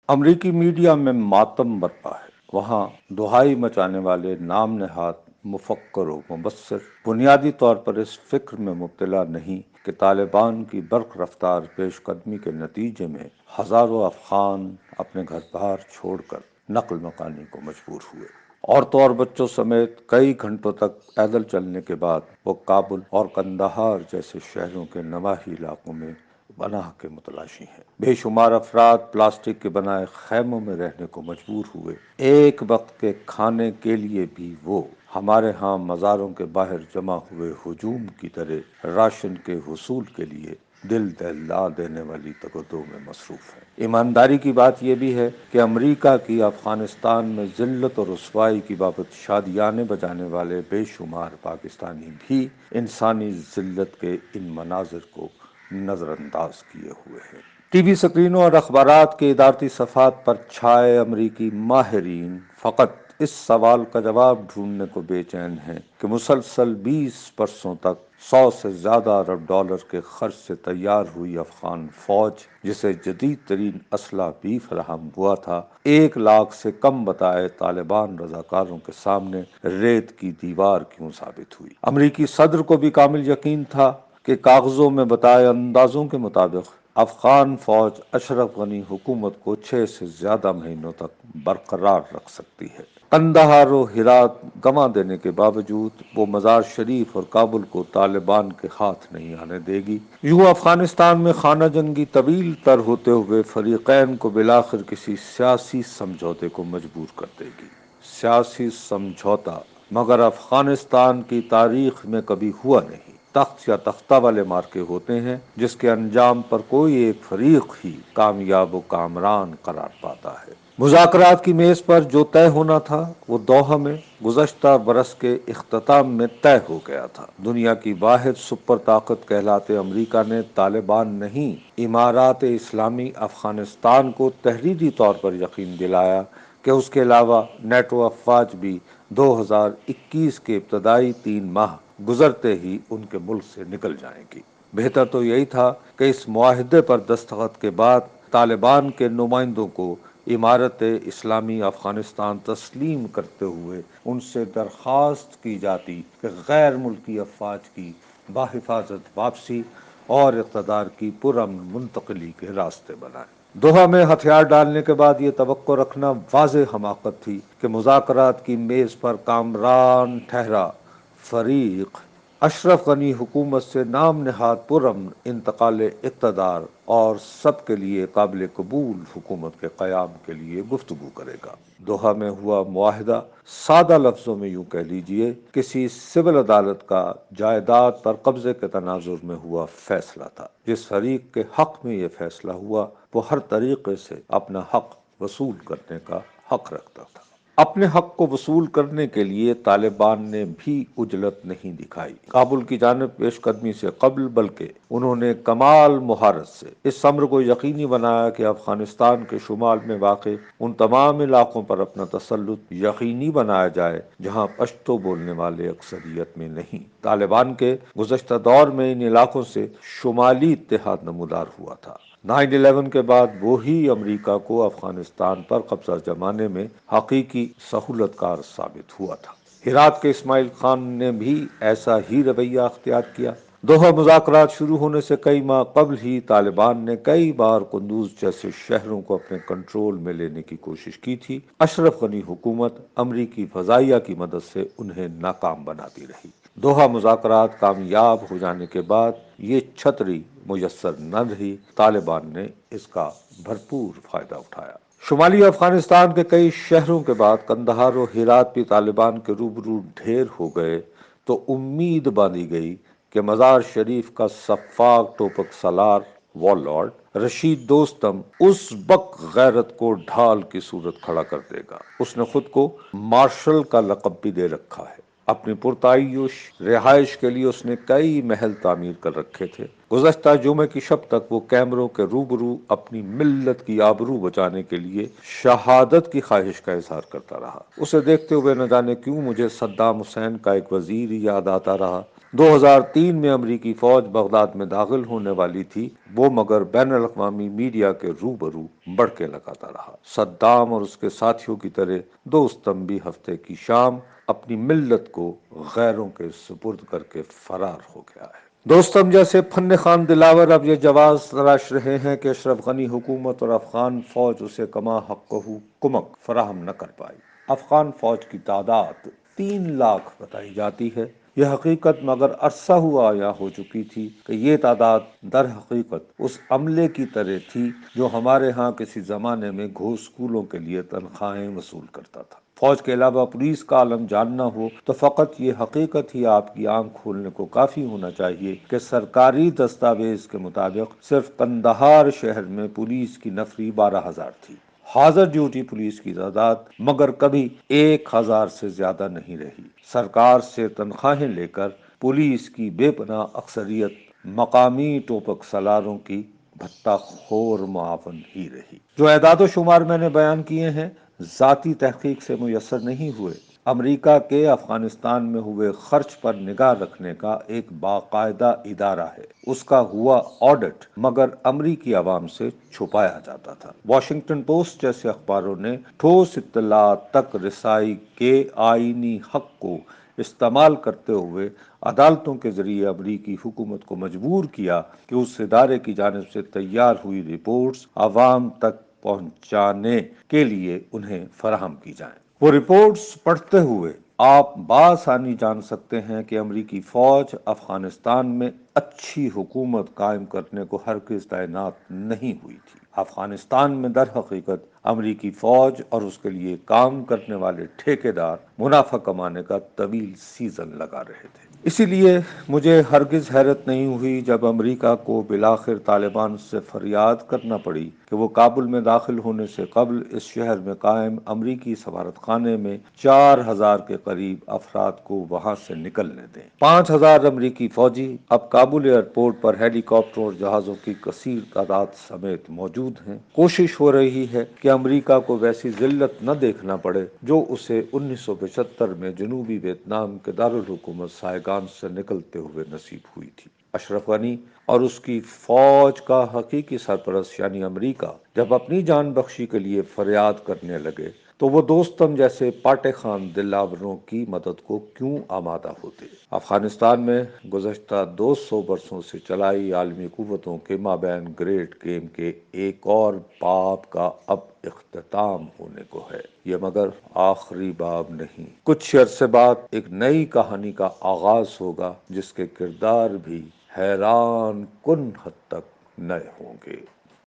امریکی میڈیا میں ماتم برپا ہے۔ وہاں دہائی مچانے والے نام نہاد مفکر و مبصر بنیادی طور پر اس فکر میں مبتلا نہیں کہ طالبان کی برق رفتار پیش قدمی کے نتیجے میں ہزاروں افغان اپنے گھر بار چھوڑ کر نقل مکانی کو مجبور ہوئے۔ عورتوں اور بچوں سمیت کئی گھنٹوں تک پیدل چلنے کے بعد وہ کابل اور قندھار جیسے شہروں کے نواحی علاقوں میں پناہ کے متلاشی ہیں۔ بے شمار افراد پلاسٹک کے بنائے خیموں میں رہنے کو مجبور ہوئے۔ ایک وقت کے کھانے کے لیے بھی وہ ہمارے ہاں مزاروں کے باہر جمع ہوئے ہجوم کی طرح راشن کے حصول کے لیے دل دہلا دینے والی تگدوں میں مصروف ہے۔ ایمانداری کی بات یہ بھی ہے کہ امریکہ کی افغانستان میں ذلت اور رسوائی کی بابت شادیانے بجانے والے بے شمار پاکستانی بھی انسانی ذلت کے ان مناظر کو نظر انداز کیے ہوئے ہیں۔ ٹی وی سکرینوں اور اخبارات کے ادارتی صفحات پر چھائے امریکی ماہرین فقط اس سوال کا جواب ڈھونڈنے کو بے چین ہیں کہ مسلسل 20 برسوں تک 100 سے زیادہ ارب ڈالر کے خرچ سے تیار ہوئی افغان فوج، جسے جدید ترین اسلحہ بھی فراہم ہوا تھا، 1 لاکھ سے کم بتائے طالبان رضاکاروں کے سامنے ریت کی دیوار کیوں ثابت ہوئی۔ امریکی صدر کو بھی کامل یقین تھا کہ کاغذوں میں بتائے اندازوں کے مطابق افغان فوج اشرف غنی حکومت کو 6 سے زیادہ مہینوں تک برقرار رکھ سکتی ہے۔ قندھار و ہرات گنوا دینے کے باوجود وہ مزار شریف اور کابل کو طالبان کے ہاتھ نہیں آنے دے گی۔ یوں افغانستان میں خانہ جنگی طویل تر ہوتے ہوئے فریقین کو بالآخر کسی سیاسی سمجھوتے کو مجبور کر دے گی۔ سیاسی سمجھوتا مگر افغانستان کی تاریخ میں کبھی ہوا نہیں۔ تخت یا تختہ والے مارکے ہوتے ہیں جس کے انجام پر کوئی ایک فریق ہی کامیاب و کامران قرار پاتا ہے۔ مذاکرات کی میز پر جو طے ہونا تھا وہ دوحہ میں گزشتہ برس کے اختتام میں طے ہو گیا تھا۔ دنیا کی واحد سپر طاقت کہلاتے امریکہ نے طالبان نہیں، امارات اسلامی افغانستان کو تحریری طور پر یقین دلایا کہ اس کے علاوہ نیٹو افواج بھی 2021 کے ابتدائی 3 ماہ گزرتے ہی ان کے ملک سے نکل جائیں گی۔ بہتر تو یہی تھا کہ اس معاہدے پر دستخط کے بعد طالبان کے نمائندوں کو امارت اسلامی افغانستان تسلیم کرتے ہوئے ان سے درخواست کی جاتی کہ غیر ملکی افواج کی بحفاظت واپسی اور اقتدار کی پرامن منتقلی کے راستے بنائیں۔ دوحہ میں ہتھیار ڈالنے کے بعد یہ توقع رکھنا واضح حماقت تھی کہ مذاکرات کی میز پر کامران ٹھہرا فریق اشرف غنی حکومت سے نام نہاد پرامن انتقال اقتدار اور سب کے لیے قابل قبول حکومت کے قیام کے لیے گفتگو کرے گا۔ دوحہ میں ہوا معاہدہ سادہ لفظوں میں یوں کہہ لیجئے کسی سول عدالت کا جائیداد پر قبضے کے تناظر میں ہوا فیصلہ تھا۔ جس فریق کے حق میں یہ فیصلہ ہوا وہ ہر طریقے سے اپنا حق وصول کرنے کا حق رکھتا تھا۔ اپنے حق کو وصول کرنے کے لیے طالبان نے بھی عجلت نہیں دکھائی۔ کابل کی جانب پیش قدمی سے قبل بلکہ انہوں نے کمال مہارت سے اس امر کو یقینی بنایا کہ افغانستان کے شمال میں واقع ان تمام علاقوں پر اپنا تسلط یقینی بنایا جائے جہاں پشتو بولنے والے اکثریت میں نہیں۔ طالبان کے گزشتہ دور میں ان علاقوں سے شمالی اتحاد نمودار ہوا تھا۔ 9/11 کے بعد وہی امریکہ کو افغانستان پر قبضہ جمانے میں حقیقی سہولت کار ثابت ہوا تھا۔ ہرات کے اسماعیل خان نے بھی ایسا ہی رویہ اختیار کیا۔ دوحہ مذاکرات شروع ہونے سے کئی ماہ قبل ہی طالبان نے کئی بار قندوز جیسے شہروں کو اپنے کنٹرول میں لینے کی کوشش کی تھی۔ اشرف غنی حکومت امریکی فضائیہ کی مدد سے انہیں ناکام بناتی رہی۔ دوحہ مذاکرات کامیاب ہو جانے کے بعد یہ چھتری میسر نہ رہی۔ طالبان نے اس کا بھرپور فائدہ اٹھایا۔ شمالی افغانستان کے کئی شہروں کے بعد قندھار و ہرات بھی طالبان کے روبرو ڈھیر ہو گئے تو امید باندھی گئی کہ مزار شریف کا سفاک ٹوپک سالار وارلارڈ رشید دوستم اس بک غیرت کو ڈھال کی صورت کھڑا کر دے گا۔ اس نے خود کو مارشل کا لقب بھی دے رکھا ہے۔ اپنی پرتعیش رہائش کے لیے اس نے کئی محل تعمیر کر رکھے تھے۔ گزشتہ جمعے کی شب تک وہ کیمروں کے روبرو اپنی ملت کی آبرو بچانے کے لیے شہادت کی خواہش کا اظہار کرتا رہا۔ اسے دیکھتے ہوئے نہ جانے کیوں مجھے صدام حسین کا ایک وزیر یاد آتا رہا 2003 میں امریکی فوج بغداد میں داخل ہونے والی تھی، وہ مگر بین الاقوامی میڈیا کے روبرو بڑھ کے لگاتا رہا۔ صدام اور اس کے ساتھیوں کی طرح دوستم بھی ہفتے کی شام اپنی ملت کو غیروں کے سپرد کر کے فرار ہو گیا ہے۔ دوستم جیسے فن خان دلاور اب یہ جواز تراش رہے ہیں کہ اشرف غنی حکومت اور افغان فوج اسے کما حقہ کمک فراہم نہ کر پائی۔ افغان فوج کی تعداد 3 لاکھ بتائی جاتی ہے۔ یہ حقیقت مگر عرصہ ہوا آیا ہو چکی تھی کہ یہ تعداد در حقیقت اس عملے کی طرح تھی جو ہمارے ہاں کسی زمانے میں گھوسکولوں کے لیے تنخواہیں وصول کرتا تھا۔ فوج کے علاوہ پولیس کا عالم جاننا ہو تو فقط یہ حقیقت ہی آپ کی آنکھ کھولنے کو کافی ہونا چاہیے کہ سرکاری دستاویز کے مطابق صرف قندھار شہر میں پولیس کی نفری 12,000 تھی۔ حاضر ڈیوٹی پولیس کی تعداد مگر کبھی 1,000 سے زیادہ نہیں رہی۔ سرکار سے تنخواہیں لے کر پولیس کی بے پناہ اکثریت مقامی ٹوپک سالاروں کی بھتہ خور معاون ہی رہی۔ جو اعداد و شمار میں نے بیان کیے ہیں ذاتی تحقیق سے میسر نہیں ہوئے۔ امریکہ کے افغانستان میں ہوئے خرچ پر نگاہ رکھنے کا ایک باقاعدہ ادارہ ہے، اس کا ہوا آڈٹ مگر امریکی عوام سے چھپایا جاتا تھا۔ واشنگٹن پوسٹ جیسے اخباروں نے ٹھوس اطلاعات تک رسائی کے آئینی حق کو استعمال کرتے ہوئے عدالتوں کے ذریعے امریکی حکومت کو مجبور کیا کہ اس ادارے کی جانب سے تیار ہوئی رپورٹس عوام تک پہنچانے کے لیے انہیں فراہم کی جائیں۔ وہ رپورٹس پڑھتے ہوئے آپ بآسانی جان سکتے ہیں کہ امریکی فوج افغانستان میں اچھی حکومت قائم کرنے کو ہرگز تعینات نہیں ہوئی تھی۔ افغانستان میں در حقیقت امریکی فوج اور اس کے لیے کام کرنے والے ٹھیکیدار منافع کمانے کا طویل سیزن لگا رہے تھے۔ اسی لیے مجھے ہرگز حیرت نہیں ہوئی جب امریکہ کو بالآخر طالبان سے فریاد کرنا پڑی کہ وہ کابل میں داخل ہونے سے قبل اس شہر میں قائم امریکی سفارت خانے میں 4,000 کے قریب افراد کو وہاں سے نکلنے دیں۔ 5,000 امریکی فوجی اب کابل ایئرپورٹ پر ہیلی کاپٹر اور جہازوں کی کثیر تعداد سمیت موجود ہیں۔ کوشش ہو رہی ہے کہ امریکہ کو ویسی ذلت نہ دیکھنا پڑے جو اسے 1975 میں جنوبی ویتنام کے دارالحکومت سائیگان سے نکلتے ہوئے نصیب ہوئی تھی۔ اشرف غنی اور اس کی فوج کا حقیقی سرپرست یعنی امریکہ جب اپنی جان بخشی کے لیے فریاد کرنے لگے تو وہ دوستم جیسے پاٹے خان دلاوروں کی مدد کو کیوں آمادہ ہوتے؟ افغانستان میں گزشتہ 200 برسوں سے چلائی عالمی قوتوں کے مابین گریٹ گیم کے ایک اور باب کا اب اختتام ہونے کو ہے۔ یہ مگر آخری باب نہیں، کچھ عرصے بعد ایک نئی کہانی کا آغاز ہوگا جس کے کردار بھی حیران کن حد تک نئے ہوں گے۔